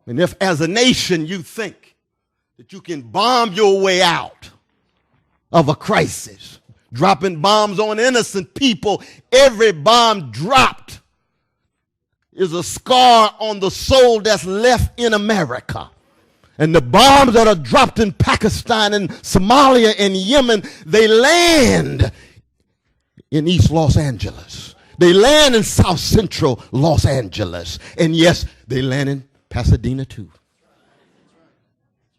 And if as a nation you think that you can bomb your way out of a crisis, dropping bombs on innocent people, every bomb dropped is a scar on the soul that's left in America. And the bombs that are dropped in Pakistan and Somalia and Yemen, they land in East Los Angeles. They land in South Central Los Angeles. And yes, they land in Pasadena too.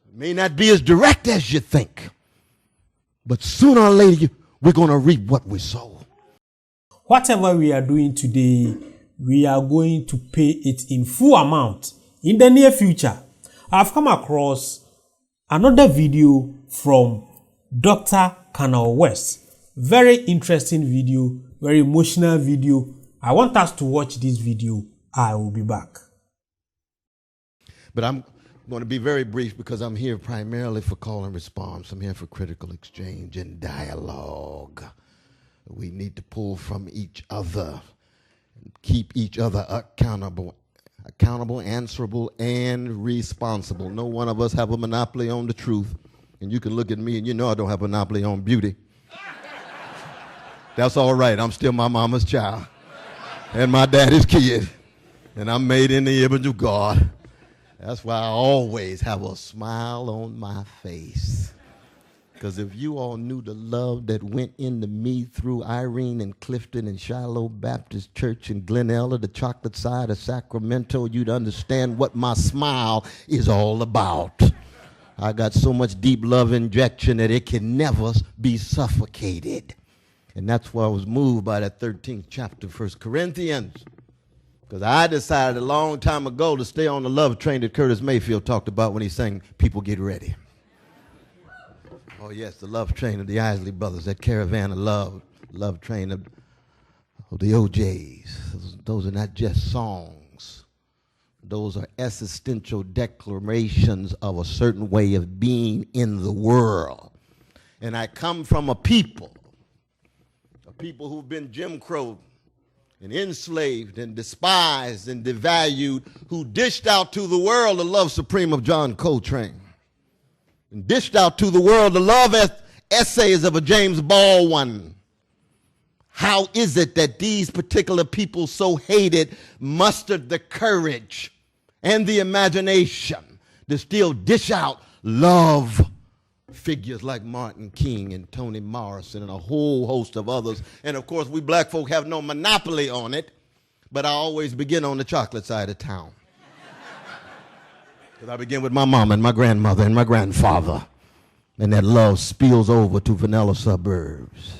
It may not be as direct as you think, but sooner or later we're going to reap what we sow. Whatever we are doing today, we are going to pay it in full amount in the near future. I've come across another video from Dr. Cornell West. Very interesting video, very emotional video. I want us to watch this video. I will be back. But I'm going to be very brief because I'm here primarily for call and response. I'm here for critical exchange and dialogue. We need to pull from each other, keep each other accountable, answerable, and responsible. No one of us have a monopoly on the truth. And you can look at me and you know I don't have a monopoly on beauty. That's all right. I'm still my mama's child and my daddy's kid. And I'm made in the image of God. That's why I always have a smile on my face. Because if you all knew the love that went into me through Irene and Clifton and Shiloh Baptist Church and Glen Ella, the chocolate side of Sacramento, you'd understand what my smile is all about. I got so much deep love injection that it can never be suffocated. And that's why I was moved by that 13th chapter of 1 Corinthians. Because I decided a long time ago to stay on the love train that Curtis Mayfield talked about when he sang People Get Ready. Oh, yes, the love train of the Isley Brothers, that caravan of love train of the OJs. Those are not just songs. Those are existential declarations of a certain way of being in the world. And I come from a people who've been Jim Crow and enslaved and despised and devalued, who dished out to the world the love supreme of John Coltrane. And dished out to the world the love essays of a James Baldwin. How is it that these particular people so hated mustered the courage and the imagination to still dish out love figures like Martin King and Toni Morrison and a whole host of others? And of course, we black folk have no monopoly on it, but I always begin on the chocolate side of town. I begin with my mom and my grandmother and my grandfather. And that love spills over to vanilla suburbs.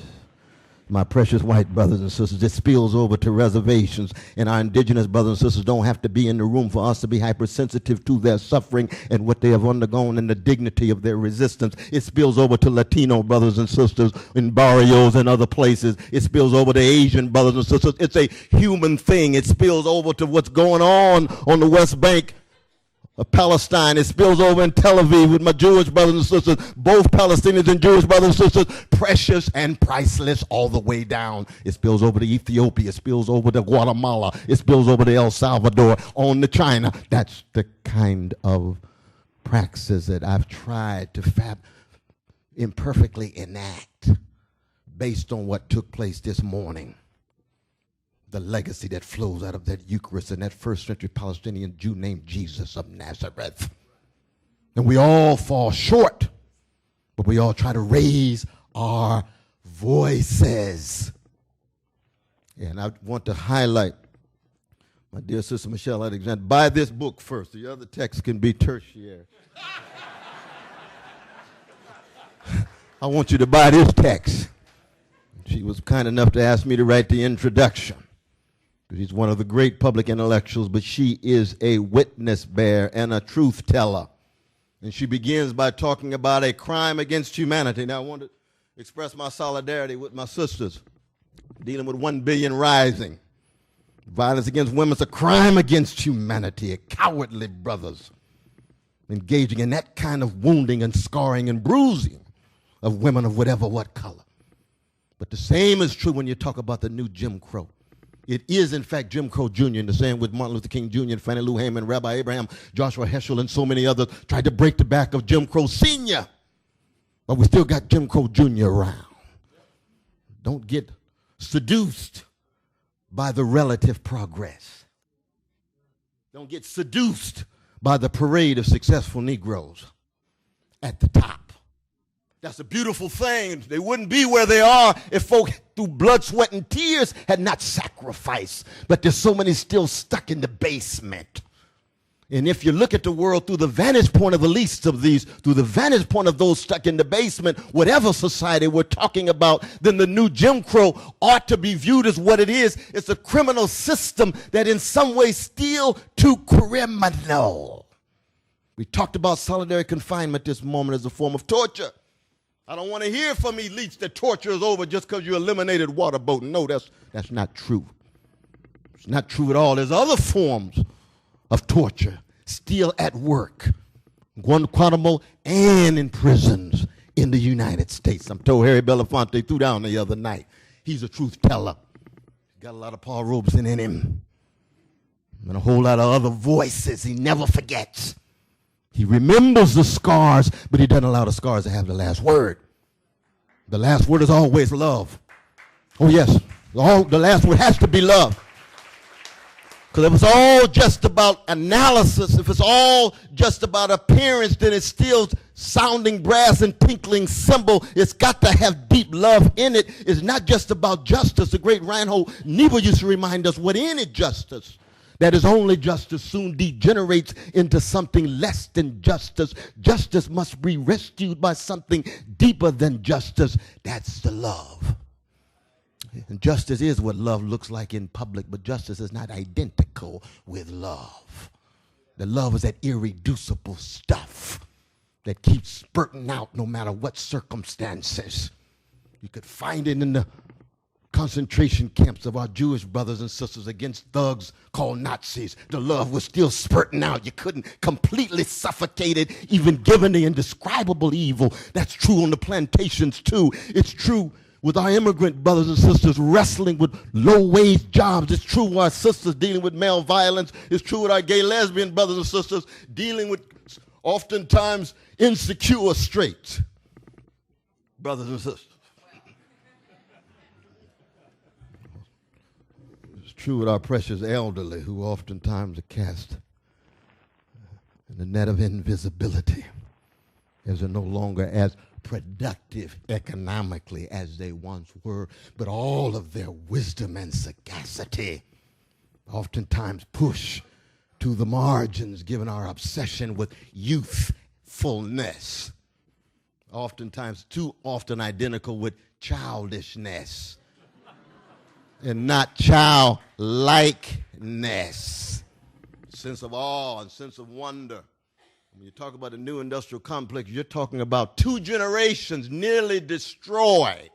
My precious white brothers and sisters, it spills over to reservations. And our indigenous brothers and sisters don't have to be in the room for us to be hypersensitive to their suffering and what they have undergone and the dignity of their resistance. It spills over to Latino brothers and sisters in barrios and other places. It spills over to Asian brothers and sisters. It's a human thing. It spills over to what's going on the West Bank of Palestine. It spills over in Tel Aviv with my Jewish brothers and sisters, both Palestinians and Jewish brothers and sisters, precious and priceless all the way down. It spills over to Ethiopia. It spills over to Guatemala. It spills over to El Salvador, on to China. That's the kind of praxis that I've tried to imperfectly enact based on what took place this morning. The legacy that flows out of that Eucharist and that first century Palestinian Jew named Jesus of Nazareth. And we all fall short, but we all try to raise our voices. And I want to highlight my dear sister Michelle Alexander. Buy this book first. The other text can be tertiary. I want you to buy this text. She was kind enough to ask me to write the introduction. She's one of the great public intellectuals, but she is a witness bearer and a truth teller. And she begins by talking about a crime against humanity. Now, I want to express my solidarity with my sisters dealing with 1 billion rising. Violence against women is a crime against humanity, a cowardly brothers engaging in that kind of wounding and scarring and bruising of women of whatever what color. But the same is true when you talk about the new Jim Crow. It is, in fact, Jim Crow Jr., the same with Martin Luther King Jr., Fannie Lou Hamer, Rabbi Abraham, Joshua Heschel, and so many others tried to break the back of Jim Crow Sr., but we still got Jim Crow Jr. around. Don't get seduced by the relative progress. Don't get seduced by the parade of successful Negroes at the top. That's a beautiful thing. They wouldn't be where they are if folk through blood, sweat, and tears had not sacrificed. But there's so many still stuck in the basement. And if you look at the world through the vantage point of the least of these, through the vantage point of those stuck in the basement, whatever society we're talking about, then the new Jim Crow ought to be viewed as what it is. It's a criminal system that in some way still too criminal. We talked about solitary confinement this moment as a form of torture. I don't want to hear from elites that torture is over just because you eliminated waterboarding. No, that's not true. It's not true at all. There's other forms of torture still at work, Guantanamo and in prisons in the United States. I'm told Harry Belafonte threw down the other night. He's a truth teller. Got a lot of Paul Robeson in him and a whole lot of other voices he never forgets. He remembers the scars, but he doesn't allow the scars to have the last word. The last word is always love. Oh, yes. The last word has to be love. Because if it's all just about analysis, if it's all just about appearance, then it's still sounding brass and tinkling cymbal. It's got to have deep love in it. It's not just about justice. The great Reinhold Niebuhr used to remind us what in it justice. That is only justice soon degenerates into something less than justice. Justice must be rescued by something deeper than justice. That's the love. And justice is what love looks like in public, but justice is not identical with love. The love is that irreducible stuff that keeps spurting out no matter what circumstances. You could find it in the concentration camps of our Jewish brothers and sisters against thugs called Nazis. The love was still spurting out. You couldn't completely suffocate it, even given the indescribable evil. That's true on the plantations too. It's true with our immigrant brothers and sisters wrestling with low-wage jobs. It's true with our sisters dealing with male violence. It's true with our gay lesbian brothers and sisters dealing with oftentimes insecure straight brothers and sisters. True with our precious elderly who oftentimes are cast in the net of invisibility as they're no longer as productive economically as they once were, but all of their wisdom and sagacity oftentimes push to the margins given our obsession with youthfulness, oftentimes too often identical with childishness. And not childlikeness. Sense of awe and sense of wonder. When you talk about the new industrial complex, you're talking about 2 generations nearly destroyed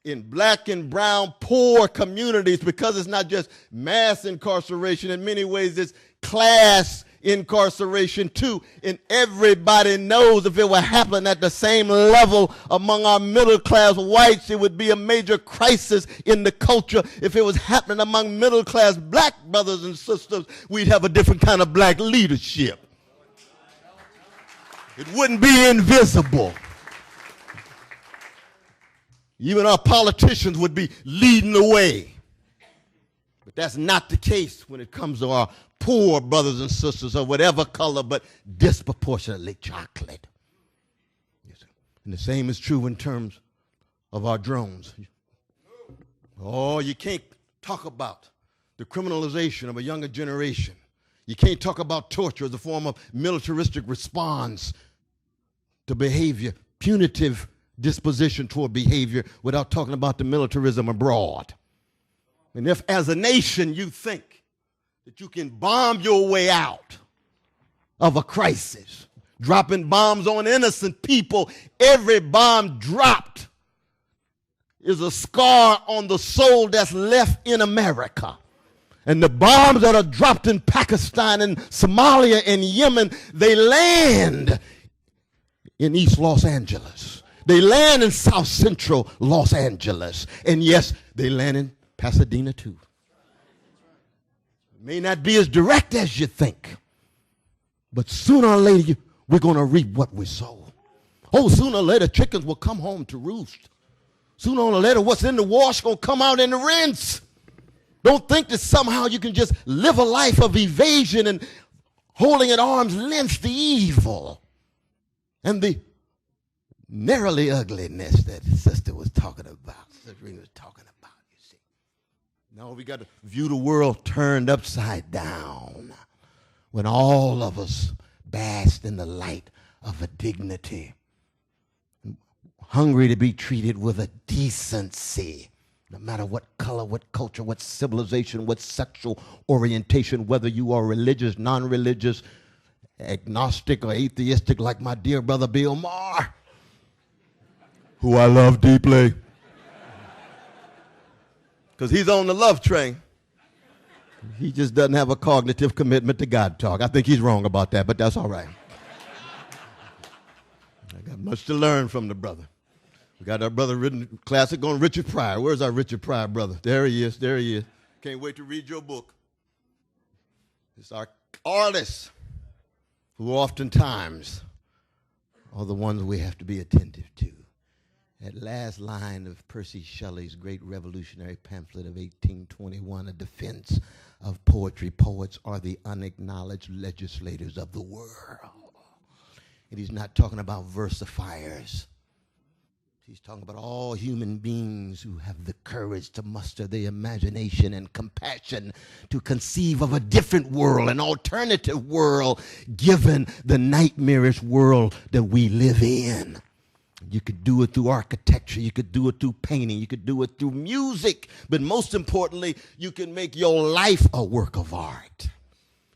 in black and brown poor communities, because it's not just mass incarceration. In many ways, it's class incarceration too. And everybody knows if it were happening at the same level among our middle class whites, it would be a major crisis in the culture. If it was happening among middle class black brothers and sisters, we'd have a different kind of black leadership. It wouldn't be invisible. Even our politicians would be leading the way. But that's not the case when it comes to our poor brothers and sisters of whatever color, but disproportionately chocolate. And the same is true in terms of our drones. Oh, you can't talk about the criminalization of a younger generation. You can't talk about torture as a form of militaristic response to behavior, punitive disposition toward behavior, without talking about the militarism abroad. And if as a nation you think that you can bomb your way out of a crisis, dropping bombs on innocent people, every bomb dropped is a scar on the soul that's left in America. And the bombs that are dropped in Pakistan and Somalia and Yemen, they land in East Los Angeles. They land in South Central Los Angeles. And yes, they land in Pasadena too. May not be as direct as you think, but sooner or later we're going to reap what we sow. Oh, sooner or later chickens will come home to roost. Sooner or later what's in the wash going to come out in the rinse. Don't think that somehow you can just live a life of evasion and holding at arm's length the evil and the narrowly ugliness that sister was talking about. Sister Rena was talking about, you see. No, we got to view the world turned upside down when all of us bask in the light of a dignity, hungry to be treated with a decency, no matter what color, what culture, what civilization, what sexual orientation, whether you are religious, non-religious, agnostic, or atheistic like my dear brother Bill Maher, who I love deeply, because he's on the love train. He just doesn't have a cognitive commitment to God talk. I think he's wrong about that, but that's all right. I got much to learn from the brother. We got our brother written classic on Richard Pryor. Where's our Richard Pryor brother? There he is. There he is. Can't wait to read your book. It's our artists who oftentimes are the ones we have to be attentive to. That last line of Percy Shelley's great revolutionary pamphlet of 1821, A Defense of Poetry. Poets are the unacknowledged legislators of the world. And he's not talking about versifiers. He's talking about all human beings who have the courage to muster the imagination and compassion to conceive of a different world, an alternative world, given the nightmarish world that we live in. You could do it through architecture, you could do it through painting, you could do it through music, but most importantly, you can make your life a work of art.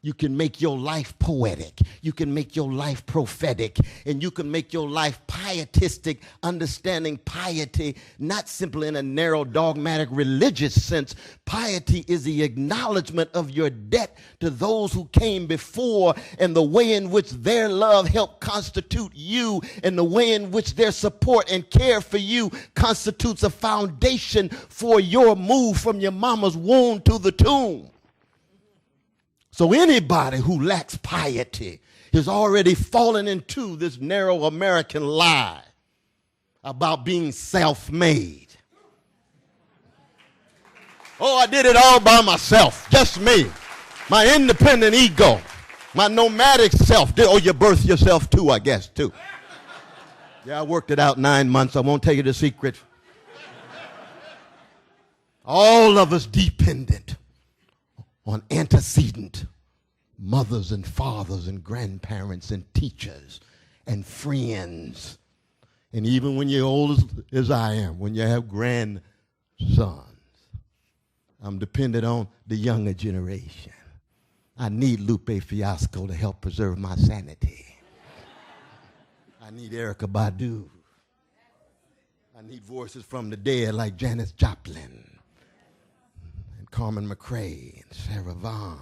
You can make your life poetic. You can make your life prophetic. And you can make your life pietistic, understanding piety, not simply in a narrow, dogmatic, religious sense. Piety is the acknowledgement of your debt to those who came before and the way in which their love helped constitute you and the way in which their support and care for you constitutes a foundation for your move from your mama's womb to the tomb. So anybody who lacks piety has already fallen into this narrow American lie about being self-made. Oh, I did it all by myself, just me, my independent ego, my nomadic self. Oh, you birthed yourself too, I guess, too. Yeah, I worked it out 9 months. I won't tell you the secret. All of us dependent on antecedent mothers and fathers and grandparents and teachers and friends. And even when you're old as I am, when you have grandsons, I'm dependent on the younger generation. I need Lupe Fiasco to help preserve my sanity. I need Erykah Badu. I need voices from the dead like Janis Joplin, Carmen McRae, and Sarah Vaughan.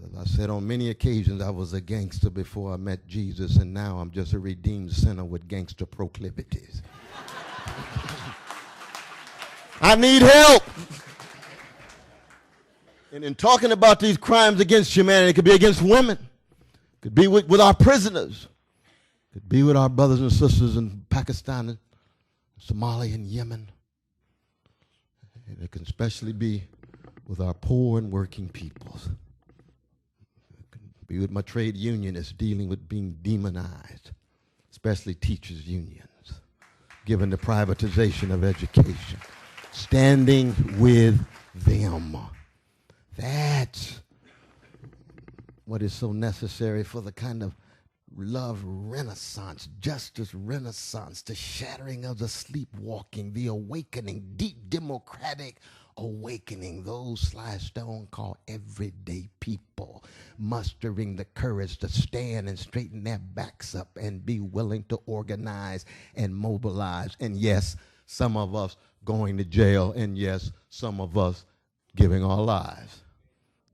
As I said on many occasions, I was a gangster before I met Jesus, and now I'm just a redeemed sinner with gangster proclivities. I need help. And in talking about these crimes against humanity, it could be against women, it could be with our prisoners, it could be with our brothers and sisters in Pakistan, and Somalia, and Yemen. And it can especially be with our poor and working peoples. It can be with my trade unionists dealing with being demonized, especially teachers' unions, given the privatization of education. Standing with them. That's what is so necessary for the kind of love renaissance, justice renaissance, the shattering of the sleepwalking, the awakening, deep democratic awakening. Those Sly Stone call everyday people, mustering the courage to stand and straighten their backs up and be willing to organize and mobilize. And yes, some of us going to jail, and yes, some of us giving our lives.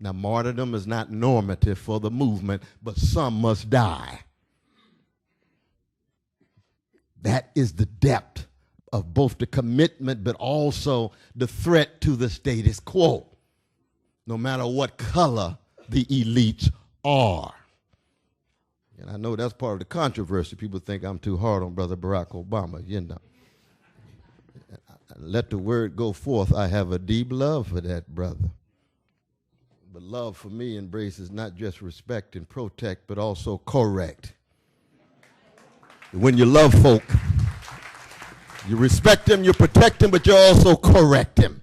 Now, martyrdom is not normative for the movement, but some must die. That is the depth of both the commitment but also the threat to the status quo. no matter what color the elites are. And I know that's part of the controversy. People think I'm too hard on Brother Barack Obama, you know. Let the word go forth. I have a deep love for that brother. But love for me embraces not just respect and protect, but also correct. When you love folk, you respect them, you protect them, but you also correct them.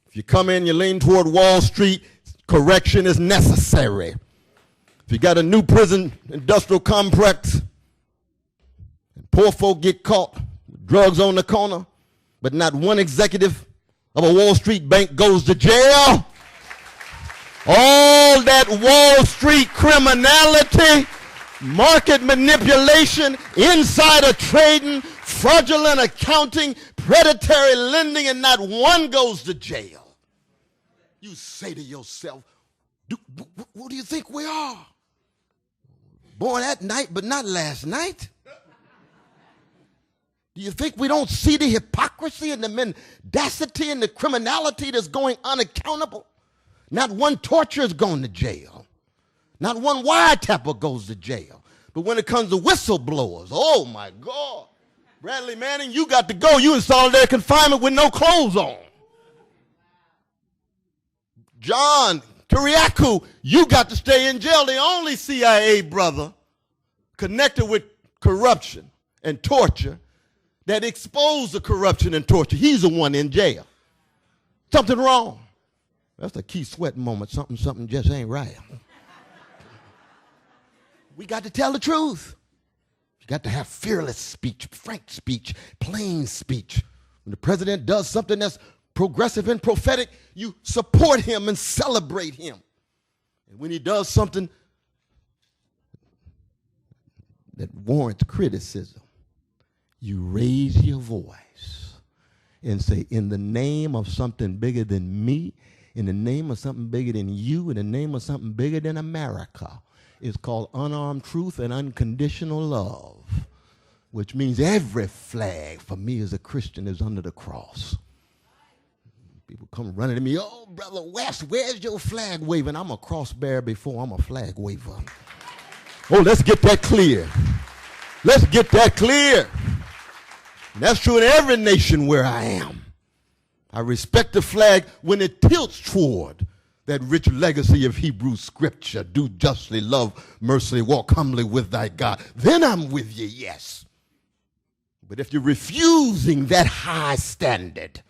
If you come in, you lean toward Wall Street, correction is necessary. If you got a new prison industrial complex, and poor folk get caught with drugs on the corner, but not one executive of a Wall Street bank goes to jail, all that Wall Street criminality, market manipulation, insider trading, fraudulent accounting, predatory lending, and not one goes to jail. You say to yourself, who do you think we are? Born at night, but not last night? Do you think we don't see the hypocrisy and the mendacity and the criminality that's going unaccountable? Not one torturer is going to jail. Not one wiretapper goes to jail. But when it comes to whistleblowers, oh my God. Bradley Manning, you got to go. You in solitary confinement with no clothes on. John Kiriakou, you got to stay in jail. The only CIA brother connected with corruption and torture that exposed the corruption and torture, he's the one in jail. Something wrong. That's a key sweat moment. Something just ain't right. We got to tell the truth. You got to have fearless speech, frank speech, plain speech. When the president does something that's progressive and prophetic, you support him and celebrate him. And when he does something that warrants criticism, you raise your voice and say, in the name of something bigger than me, in the name of something bigger than you, in the name of something bigger than America, it's called unarmed truth and unconditional love, which means every flag for me as a Christian is under the cross. People come running to me, oh, Brother West, where's your flag waving? I'm a cross bearer before I'm a flag waver. Oh, let's get that clear. Let's get that clear. And that's true in every nation where I am. I respect the flag when it tilts toward that rich legacy of Hebrew scripture. Do justly, love mercy, walk humbly with thy God. Then I'm with you, yes. But if you're refusing that high standard,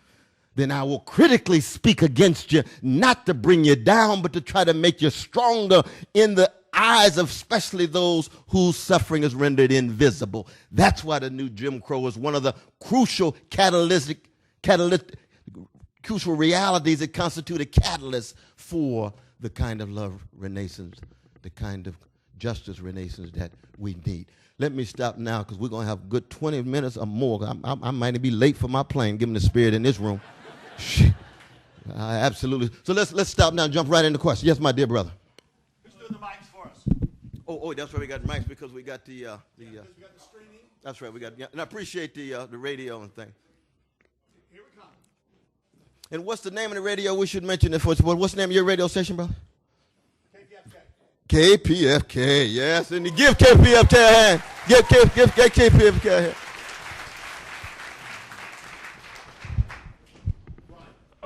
then I will critically speak against you, not to bring you down, but to try to make you stronger in the eyes of especially those whose suffering is rendered invisible. That's why the new Jim Crow is one of the crucial crucial realities that constitute a catalyst for the kind of love renaissance, the kind of justice renaissance that we need. Let me stop now because we're going to have a good 20 minutes or more. I might be late for my plane, given the spirit in this room. Absolutely. So let's stop now and jump right into the question. Yes, my dear brother. Who's doing the mics for us? Oh, that's right. We got mics because we got the we got the streaming. That's right. We got, and I appreciate the radio and thing. Here we come. And what's the name of the radio? We should mention it first. What's the name of your radio station, brother? KPFK, yes. And give KPFK a hand. Give KPFK a hand.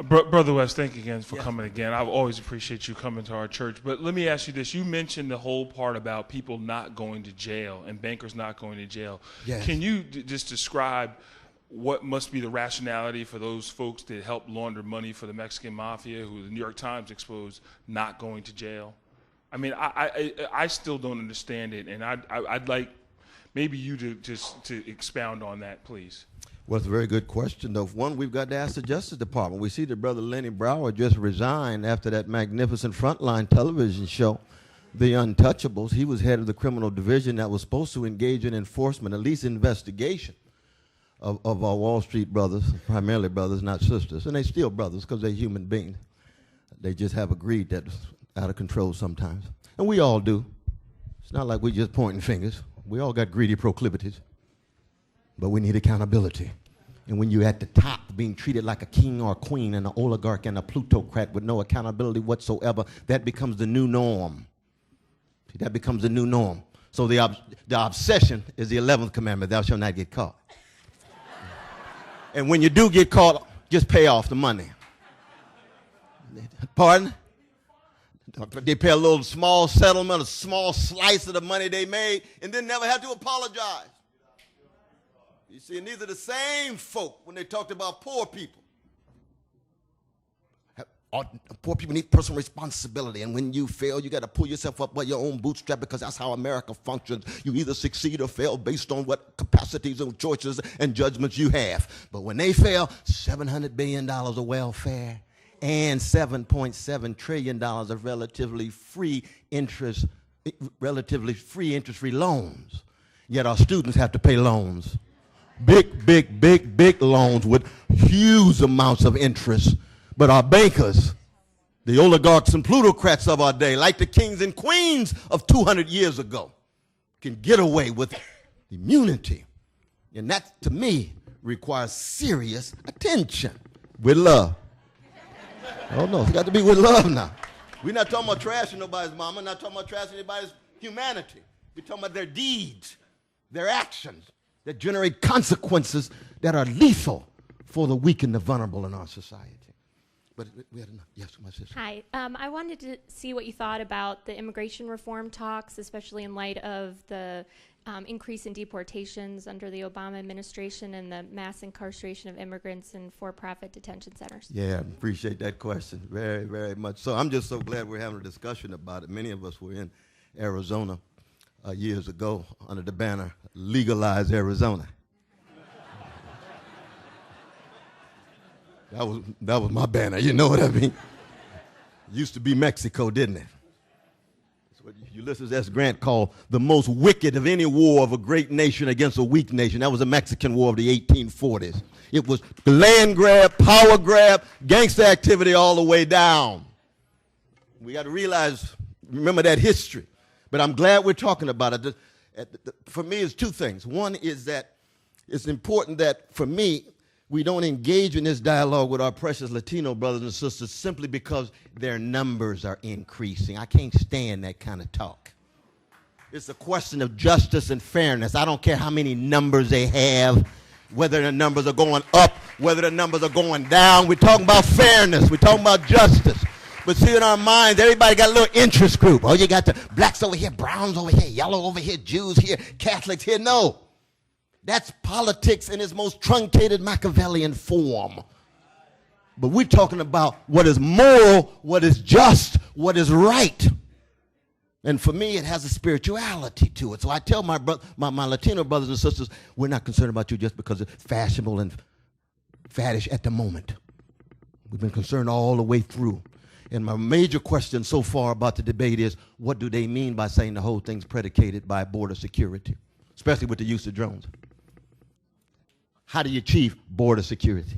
Brother West, thank you again for coming again. I always appreciate you coming to our church. But let me ask you this. You mentioned the whole part about people not going to jail and bankers not going to jail. Yes. Can you just describe what must be the rationality for those folks that help launder money for the Mexican mafia, who the New York Times exposed, not going to jail? I mean, I still don't understand it, and I'd like maybe you to expound on that, please. Well, it's a very good question, though. One, we've got to ask the Justice Department. We see that Brother Lenny Brower just resigned after that magnificent Frontline television show, The Untouchables. He was head of the criminal division that was supposed to engage in enforcement, at least investigation, of our Wall Street brothers, primarily brothers, not sisters. And they're still brothers because they're human beings. They just have a greed that's out of control sometimes. And we all do. It's not like we're just pointing fingers. We all got greedy proclivities. But we need accountability. And when you're at the top, being treated like a king or a queen and an oligarch and a plutocrat with no accountability whatsoever, that becomes the new norm. See, that becomes the new norm. So the obsession is the 11th commandment, thou shalt not get caught. And when you do get caught, just pay off the money. Pardon? They pay a little small settlement, a small slice of the money they made, and then never have to apologize. You see, and these are the same folk when they talked about poor people. Poor people need personal responsibility, and when you fail, you got to pull yourself up by your own bootstrap, because that's how America functions. You either succeed or fail based on what capacities and choices and judgments you have. But when they fail, $700 billion of welfare and $7.7 trillion of relatively free interest-free loans. Yet our students have to pay loans. Big loans with huge amounts of interest. But our bankers, the oligarchs and plutocrats of our day, like the kings and queens of 200 years ago, can get away with immunity. And that, to me, requires serious attention with love. Oh, no, it's got to be with love now. We're not talking about trashing nobody's mama, not talking about trashing anybody's humanity. We're talking about their deeds, their actions that generate consequences that are lethal for the weak and the vulnerable in our society. But we had enough. Yes, my sister. Hi. I wanted to see what you thought about the immigration reform talks, especially in light of the increase in deportations under the Obama administration and the mass incarceration of immigrants in for-profit detention centers. Yeah, I appreciate that question very, very much. So I'm just so glad we're having a discussion about it. Many of us were in Arizona years ago under the banner, Legalize Arizona. That was my banner, you know what I mean? Used to be Mexico, didn't it? That's what Ulysses S. Grant called the most wicked of any war of a great nation against a weak nation. That was the Mexican War of the 1840s. It was land grab, power grab, gangster activity all the way down. We got to remember that history. But I'm glad we're talking about it. For me, it's two things. One is that it's important that, for me, we don't engage in this dialogue with our precious Latino brothers and sisters simply because their numbers are increasing. I can't stand that kind of talk. It's a question of justice and fairness. I don't care how many numbers they have, whether the numbers are going up, whether the numbers are going down. We're talking about fairness. We're talking about justice. But see, in our minds, everybody got a little interest group. Oh, you got the blacks over here, browns over here, yellow over here, Jews here, Catholics here. No. That's politics in its most truncated Machiavellian form. But we're talking about what is moral, what is just, what is right. And for me, it has a spirituality to it. So I tell my Latino brothers and sisters, we're not concerned about you just because it's fashionable and faddish at the moment. We've been concerned all the way through. And my major question so far about the debate is, what do they mean by saying the whole thing's predicated by border security, especially with the use of drones? How do you achieve border security?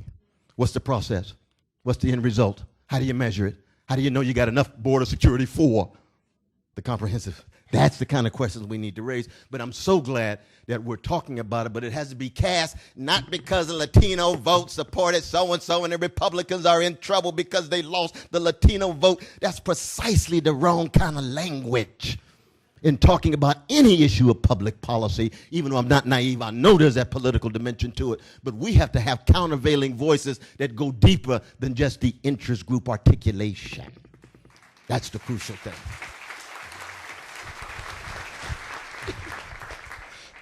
What's the process? What's the end result? How do you measure it? How do you know you got enough border security for the comprehensive? That's the kind of questions we need to raise. But I'm so glad that we're talking about it, but it has to be cast not because the Latino vote supported so-and-so and the Republicans are in trouble because they lost the Latino vote. That's precisely the wrong kind of language in talking about any issue of public policy. Even though I'm not naive, I know there's that political dimension to it, but we have to have countervailing voices that go deeper than just the interest group articulation. That's the crucial thing.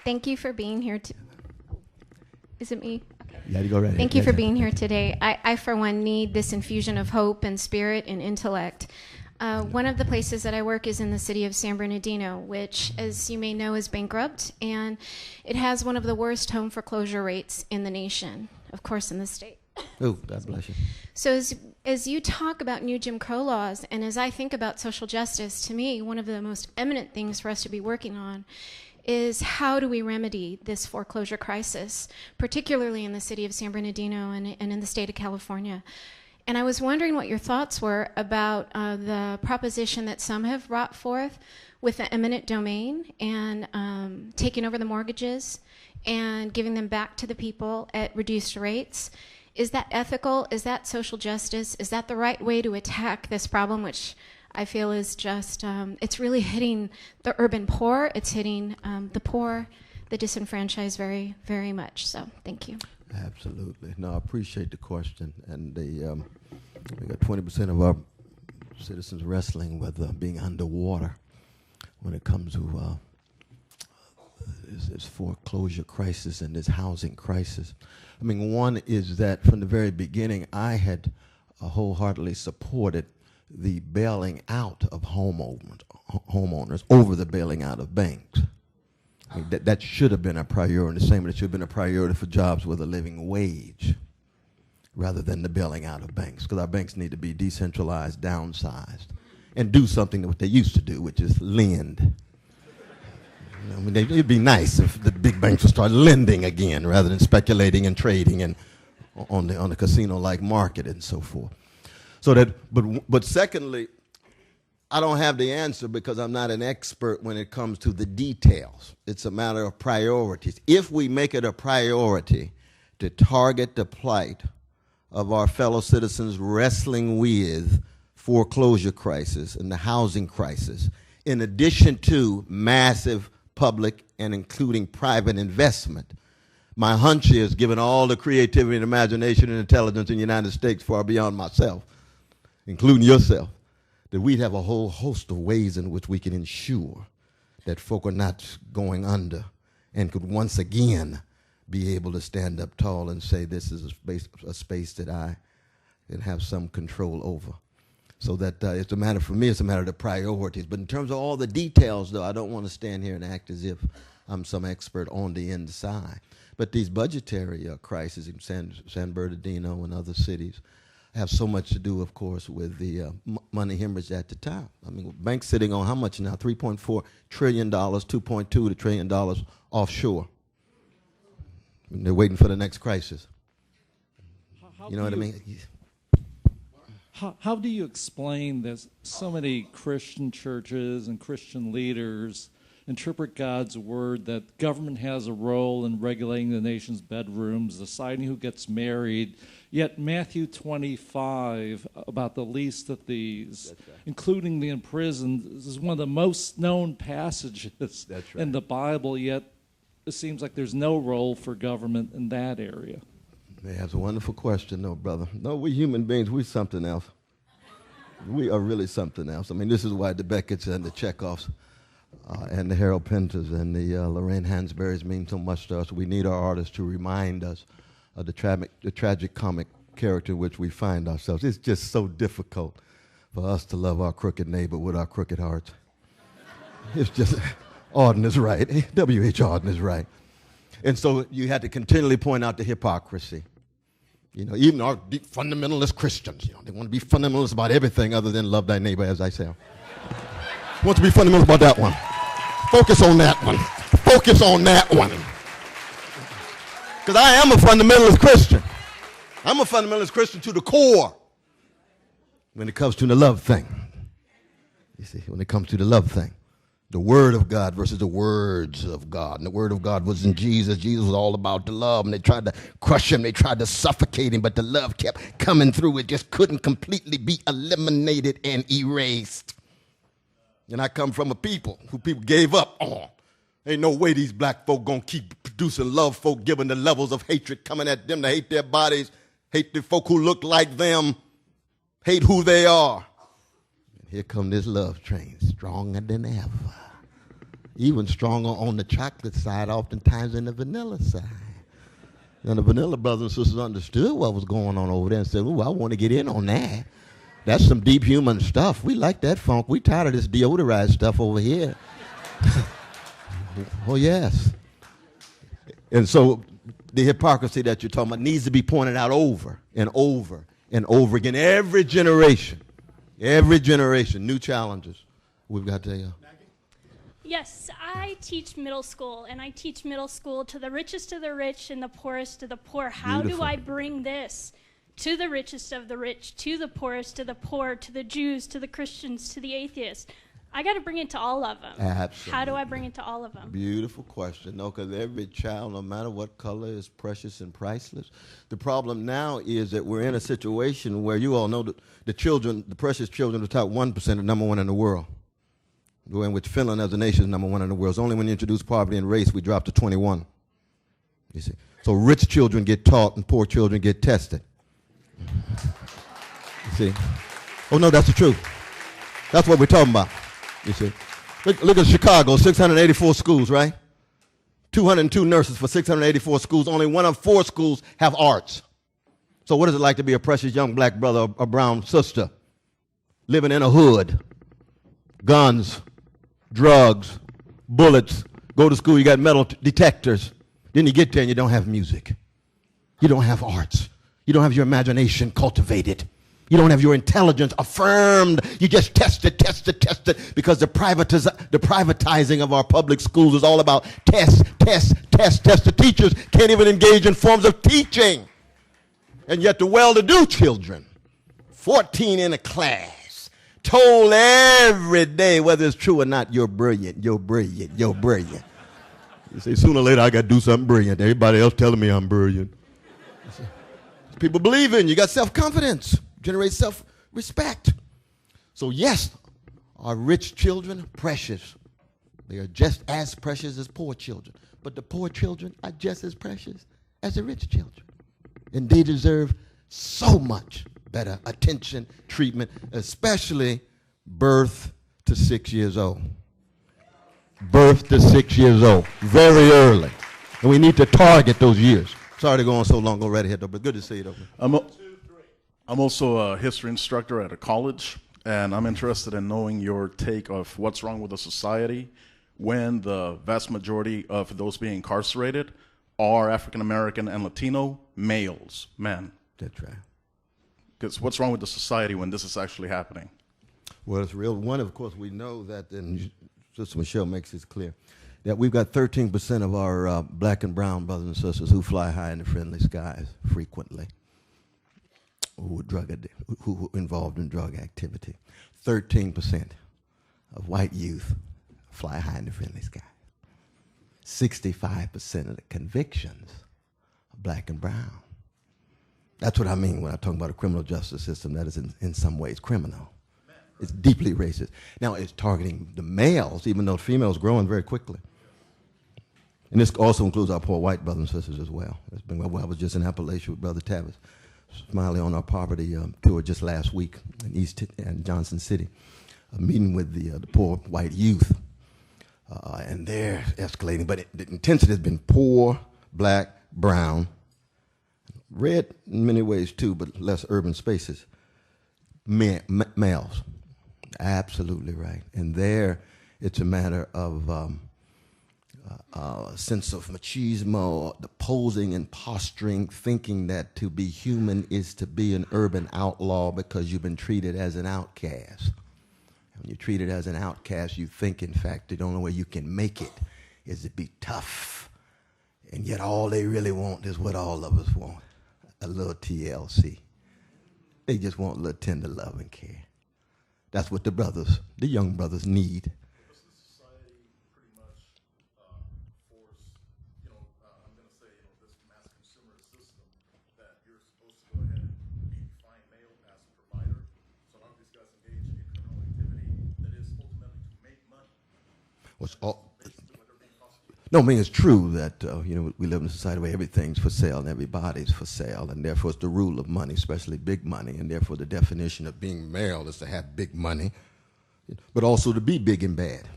Thank you for being here. Is it me? Yeah, you go right ahead. Thank you for being here today. I, for one, need this infusion of hope and spirit and intellect. One of the places that I work is in the city of San Bernardino, which, as you may know, is bankrupt, and it has one of the worst home foreclosure rates in the nation, of course, in the state. Oh, God bless you. So as you talk about new Jim Crow laws, and as I think about social justice, to me, one of the most eminent things for us to be working on is how do we remedy this foreclosure crisis, particularly in the city of San Bernardino and in the state of California. And I was wondering what your thoughts were about the proposition that some have brought forth with the eminent domain and taking over the mortgages and giving them back to the people at reduced rates. Is that ethical? Is that social justice? Is that the right way to attack this problem, which I feel is just, it's really hitting the urban poor. It's hitting the poor, the disenfranchised very, very much. So thank you. Absolutely. No, I appreciate the question. And we got 20% of our citizens wrestling with being underwater when it comes to this foreclosure crisis and this housing crisis. I mean, one is that from the very beginning, I had wholeheartedly supported the bailing out of homeowners over the bailing out of banks. I mean, that should have been a priority, the same as it should have been a priority for jobs with a living wage rather than the bailing out of banks, because our banks need to be decentralized, downsized, and do something that what they used to do, which is lend. I mean, it'd be nice if the big banks would start lending again rather than speculating and trading and on the casino-like market and so forth. So that, but secondly, I don't have the answer because I'm not an expert when it comes to the details. It's a matter of priorities. If we make it a priority to target the plight of our fellow citizens wrestling with foreclosure crisis and the housing crisis, in addition to massive public and including private investment, my hunch is, given all the creativity and imagination and intelligence in the United States far beyond myself, including yourself, that we'd have a whole host of ways in which we can ensure that folk are not going under and could once again be able to stand up tall and say, this is a space that I can have some control over. So that it's a matter, for me, it's a matter of the priorities. But in terms of all the details, though, I don't want to stand here and act as if I'm some expert on the inside. But these budgetary crises in San Bernardino and other cities have so much to do, of course, with the money hemorrhage at the top. I mean, banks sitting on how much now? $3.4 trillion, $2.2 trillion offshore. And they're waiting for the next crisis. You know what I mean? How do you explain that so many Christian churches and Christian leaders interpret God's word that government has a role in regulating the nation's bedrooms, deciding who gets married, yet Matthew 25, about the least of these, including the imprisoned, is one of the most known passages in the Bible, yet it seems like there's no role for government in that area. That's a wonderful question, though, brother. No, we human beings, we're something else. We are really something else. I mean, this is why the Beckett's and the Chekhovs and the Harold Pinters and the Lorraine Hansberrys mean so much to us. We need our artists to remind us of the tragic comic character in which we find ourselves. It's just so difficult for us to love our crooked neighbor with our crooked hearts. It's just, Auden is right. W.H. Auden is right. And so you had to continually point out the hypocrisy. You know, even our deep fundamentalist Christians, you know, they want to be fundamentalists about everything other than love thy neighbor as thyself. Want to be fundamental about that one. Focus on that one. Focus on that one. Because I am a fundamentalist Christian. I'm a fundamentalist Christian to the core when it comes to the love thing. You see, when it comes to the love thing. The word of God versus the words of God. And the word of God was in Jesus. Jesus was all about the love. And they tried to crush him. They tried to suffocate him. But the love kept coming through. It just couldn't completely be eliminated and erased. And I come from a people who people gave up on. Ain't no way these black folk gonna keep producing love folk, given the levels of hatred coming at them. They hate their bodies, hate the folk who look like them, hate who they are. Here come this love train, stronger than ever. Even stronger on the chocolate side, oftentimes than the vanilla side. And the vanilla brothers and sisters understood what was going on over there and said, ooh, I want to get in on that. That's some deep human stuff. We like that funk. We tired of this deodorized stuff over here. Oh, yes. And so the hypocrisy that you're talking about needs to be pointed out over and over and over again. Every generation, new challenges. We've got to... Yes, I teach middle school, and I teach middle school to the richest of the rich and the poorest of the poor. How Beautiful. do I bring this to the richest of the rich, to the poorest, to the poor, to the Jews, to the Christians, to the atheists. I got to bring it to all of them. Absolutely. How do I bring it to all of them? Beautiful question. No, because every child, no matter what color, is precious and priceless. The problem now is that we're in a situation where you all know that the children, the precious children, the top 1% are number one in the world. In which Finland as a nation is number one in the world. It's only when you introduce poverty and race we drop to 21. You see, so rich children get taught and poor children get tested. You see? Oh no, that's the truth. That's what we're talking about. You see? Look at Chicago, 684 schools, right? 202 nurses for 684 schools. Only one of 4 schools have arts. So what is it like to be a precious young black brother or brown sister living in a hood? Guns, drugs, bullets. Go to school, you got metal detectors. Then you get there and you don't have music. You don't have arts. You don't have your imagination cultivated. You don't have your intelligence affirmed. You just test it, because the privatizing of our public schools is all about test. The teachers can't even engage in forms of teaching. And yet the well-to-do children, 14 in a class, told every day, whether it's true or not, you're brilliant, you're brilliant, you're brilliant. You say, sooner or later, I got to do something brilliant. Everybody else telling me I'm brilliant. People believe in you. You got self-confidence. Generate self-respect. So yes, our rich children, precious. They are just as precious as poor children. But the poor children are just as precious as the rich children. And they deserve so much better attention, treatment, especially birth to 6 years old. Birth to 6 years old, very early. And we need to target those years. Sorry to go on so long already, but good to see you, though. I'm also a history instructor at a college, and I'm interested in knowing your take of what's wrong with the society when the vast majority of those being incarcerated are African American and Latino males, men. That's right. Because what's wrong with the society when this is actually happening? Well, it's real. One, of course, we know that, and Sister Michelle makes this clear, that we've got 13% of our black and brown brothers and sisters who fly high in the friendly skies frequently, who are involved in drug activity. 13% of white youth fly high in the friendly skies. 65% of the convictions are black and brown. That's what I mean when I talk about a criminal justice system that is in some ways criminal. It's deeply racist. Now, it's targeting the males, even though females are growing very quickly. And this also includes our poor white brothers and sisters as well. I was just in Appalachia with Brother Tavis, Smiley on our poverty tour just last week in Johnson City, meeting with the poor white youth. And they're escalating, but the intensity has been poor, black, brown, red in many ways too, but less urban spaces, males. Absolutely right. And there, it's a matter of a sense of machismo, the posing and posturing, thinking that to be human is to be an urban outlaw because you've been treated as an outcast. When you're treated as an outcast, you think, in fact, the only way you can make it is to be tough. And yet all they really want is what all of us want, a little TLC. They just want a little tender love and care. That's what the young brothers need. Does the society pretty much force, I'm going to say, this mass consumer system that you're supposed to go ahead and define male as a provider? So a lot of these guys engage in criminal activity that is ultimately to make money. No, I mean, it's true that, we live in a society where everything's for sale and everybody's for sale, and therefore it's the rule of money, especially big money, and therefore the definition of being male is to have big money, but also to be big and bad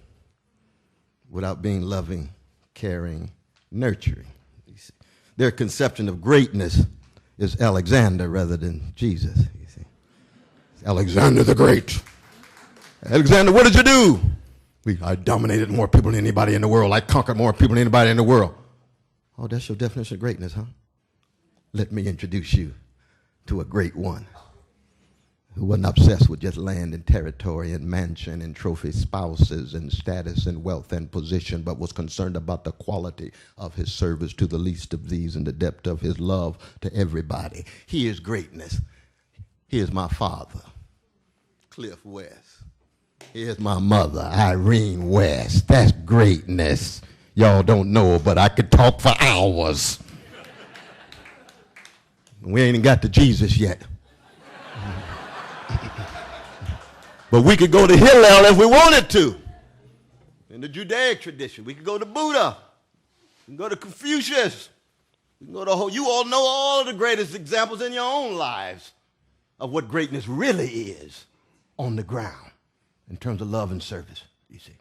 without being loving, caring, nurturing. Their conception of greatness is Alexander rather than Jesus, you see. It's Alexander the Great. Alexander, what did you do? I dominated more people than anybody in the world. I conquered more people than anybody in the world. Oh, that's your definition of greatness, huh? Let me introduce you to a great one. who wasn't obsessed with just land and territory and mansion and trophy spouses and status and wealth and position, but was concerned about the quality of his service to the least of these and the depth of his love to everybody. Here's greatness. Here's my father, Cliff West. Here's my mother, Irene West. That's greatness. Y'all don't know, but I could talk for hours. We ain't even got to Jesus yet. But we could go to Hillel if we wanted to. In the Judaic tradition, we could go to Buddha. We can go to Confucius. We can go to you all know all of the greatest examples in your own lives of what greatness really is on the ground in terms of love and service, you see.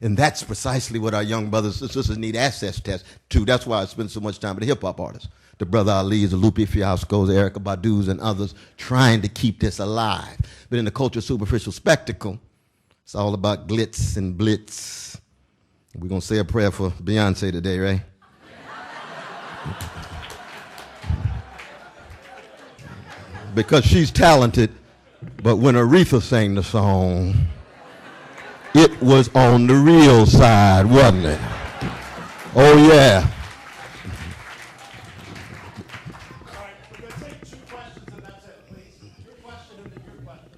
And that's precisely what our young brothers and sisters need access tests to. That's why I spend so much time with the hip-hop artists. The Brother Ali's, the Lupe Fiasco's, the Erykah Badu's, and others trying to keep this alive. But in the culture of superficial spectacle, it's all about glitz and blitz. We're going to say a prayer for Beyonce today, right? Because she's talented, but when Aretha sang the song, it was on the real side, wasn't it? Oh, yeah. All right, we're going to take 2 questions and that's it, please. Your question and then your question,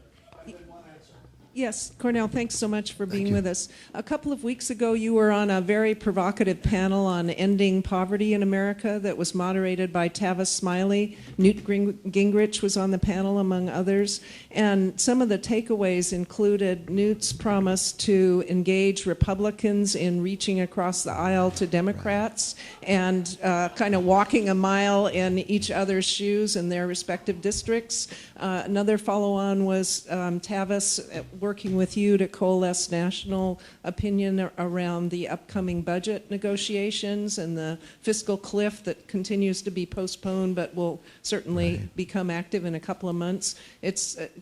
and then one answer. Yes, Cornell, thanks so much for being with us. A couple of weeks ago, you were on a very provocative panel on ending poverty in America that was moderated by Tavis Smiley. Newt Gingrich was on the panel, among others. And some of the takeaways included Newt's promise to engage Republicans in reaching across the aisle to Democrats and kind of walking a mile in each other's shoes in their respective districts. Another follow-on was Tavis working with you to coalesce national opinion around the upcoming budget negotiations and the fiscal cliff that continues to be postponed but will certainly become active in a couple of months.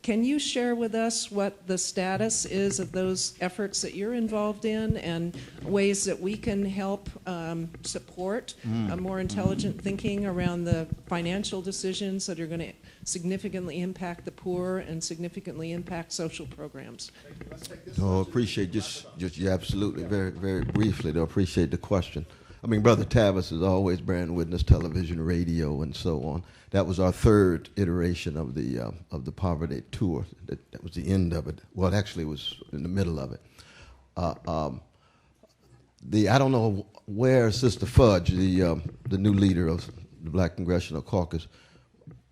Can you share with us what the status is of those efforts that you're involved in and ways that we can help support a more intelligent thinking around the financial decisions that are going to significantly impact the poor and significantly impact social programs? No, appreciate yeah, absolutely, very, very briefly, though, appreciate the question. I mean, Brother Tavis is always bearing witness, television, radio, and so on. That was our 3rd iteration of the poverty tour. That was the end of it. Well, it actually was in the middle of it. I don't know where Sister Fudge, the new leader of the Black Congressional Caucus,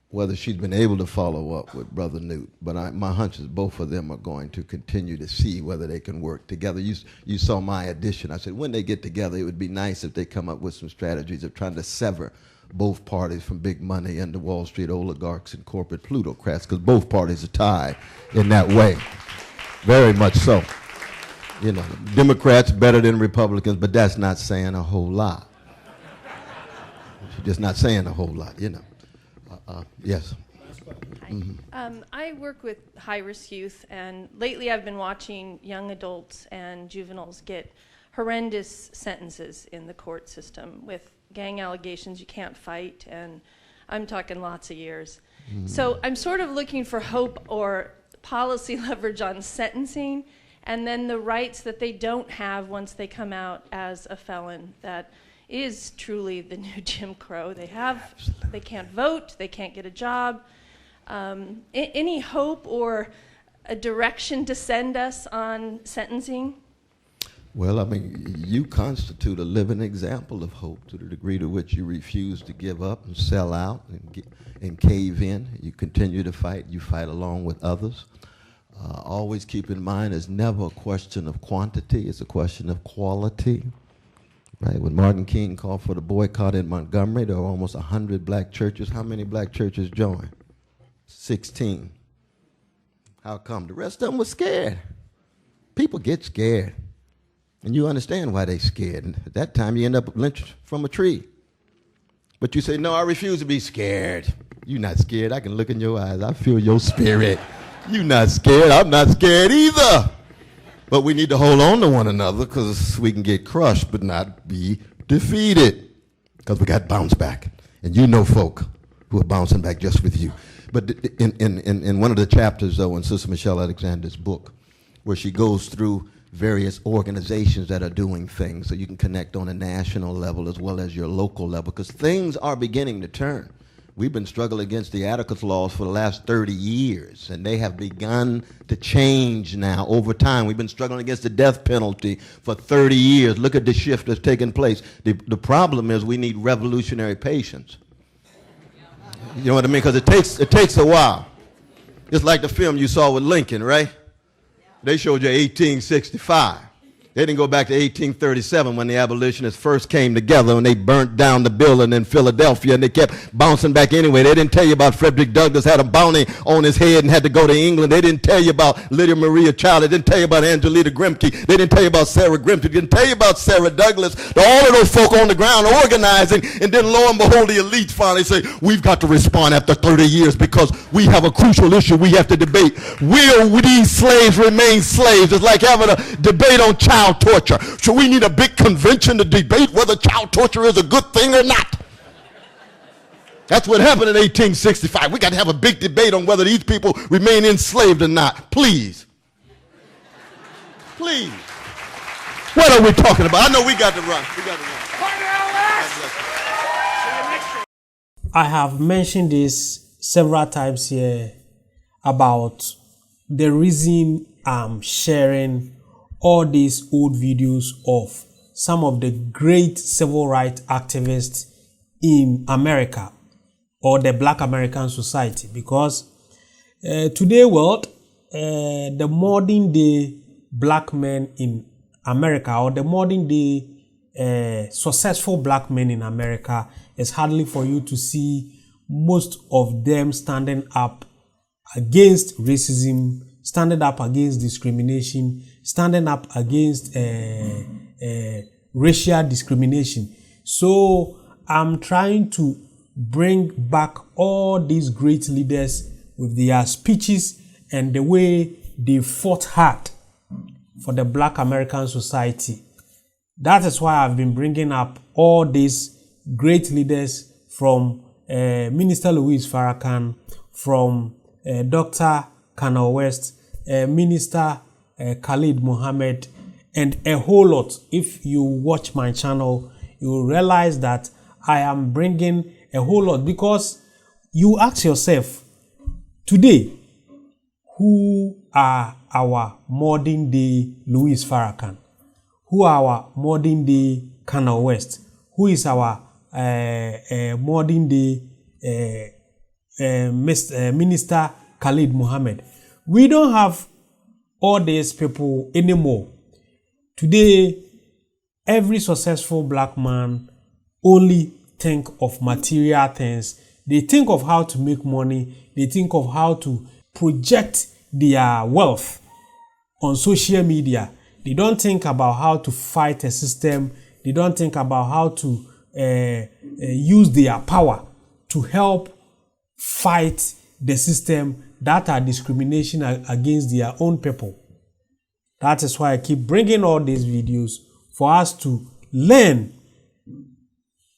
whether she's been able to follow up with Brother Newt, but my hunch is both of them are going to continue to see whether they can work together. You saw my addition. I said when they get together, it would be nice if they come up with some strategies of trying to sever both parties from big money and the Wall Street oligarchs and corporate plutocrats, because both parties are tied in that way, very much so. You know, Democrats better than Republicans, but that's not saying a whole lot. Just not saying a whole lot, you know. Yes. Hi. I work with high-risk youth, and lately I've been watching young adults and juveniles get horrendous sentences in the court system with gang allegations you can't fight, and I'm talking lots of years. So I'm sort of looking for hope or policy leverage on sentencing, and then the rights that they don't have once they come out as a felon that is truly the new Jim Crow. They can't vote, they can't get a job. Any hope or a direction to send us on sentencing? Well, I mean, you constitute a living example of hope to the degree to which you refuse to give up and sell out and cave in. You continue to fight. You fight along with others. Always keep in mind it's never a question of quantity. It's a question of quality. Right? When Martin King called for the boycott in Montgomery, there were almost 100 black churches. How many black churches joined? 16. How come? The rest of them were scared. People get scared. And you understand why they're scared. And at that time, you end up lynched from a tree. But you say, no, I refuse to be scared. You're not scared. I can look in your eyes. I feel your spirit. You're not scared. I'm not scared either. But we need to hold on to one another because we can get crushed but not be defeated, because we got bounce back. And you know folk who are bouncing back just with you. But in one of the chapters, though, in Sister Michelle Alexander's book, where she goes through various organizations that are doing things, so you can connect on a national level as well as your local level, because things are beginning to turn. We've been struggling against the Atticus laws for the last 30 years, and they have begun to change now over time. We've been struggling against the death penalty for 30 years. Look at the shift that's taken place. The problem is we need revolutionary patience. You know what I mean? Because it takes a while. It's like the film you saw with Lincoln, right? They showed you 1865. They didn't go back to 1837 when the abolitionists first came together and they burnt down the building in Philadelphia, and they kept bouncing back anyway. They didn't tell you about Frederick Douglass had a bounty on his head and had to go to England. They didn't tell you about Lydia Maria Child. They didn't tell you about Angelita Grimke. They didn't tell you about Sarah Grimke. They didn't tell you about Sarah Douglass. All of those folk on the ground organizing, and then lo and behold, the elites finally say, we've got to respond after 30 years because we have a crucial issue we have to debate. Will these slaves remain slaves? It's like having a debate on child torture. So we need a big convention to debate whether child torture is a good thing or not. That's what happened in 1865. We got to have a big debate on whether these people remain enslaved or not. Please. Please. What are we talking about? I know we got to run. I have mentioned this several times here about the reason I'm sharing all these old videos of some of the great civil rights activists in America or the Black American society, because today world, the modern day black men in America or the modern day successful black men in America is hardly for you to see most of them standing up against racism, standing up against discrimination, standing up against racial discrimination. So I'm trying to bring back all these great leaders with their speeches and the way they fought hard for the Black American society. That is why I've been bringing up all these great leaders from Minister Louis Farrakhan, from Dr. Cornell West, Minister Khalid Mohammed, and a whole lot. If you watch my channel, you will realize that I am bringing a whole lot, because you ask yourself today, who are our modern day Louis Farrakhan? Who are our modern day Cornell West? Who is our modern day Minister Khalid Mohammed? We don't have all these people anymore. Today, every successful black man only think of material things. They think of how to make money. They think of how to project their wealth on social media. They don't think about how to fight a system. They don't think about how to use their power to help fight the system that are discrimination against their own people. That is why I keep bringing all these videos for us to learn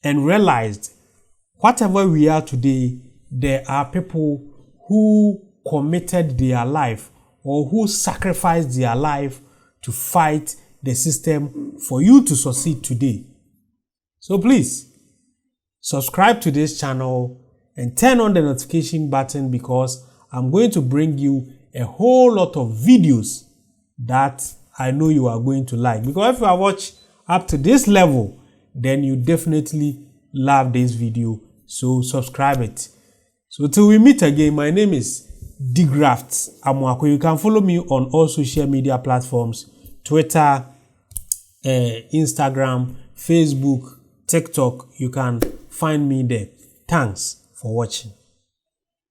and realize whatever we are today, there are people who committed their life or who sacrificed their life to fight the system for you to succeed today. So please, subscribe to this channel and turn on the notification button, because I'm going to bring you a whole lot of videos that I know you are going to like. Because if you have watched up to this level, then you definitely love this video. So subscribe it. So till we meet again, my name is De-Graft Amoako. You can follow me on all social media platforms: Twitter, Instagram, Facebook, TikTok. You can find me there. Thanks for watching.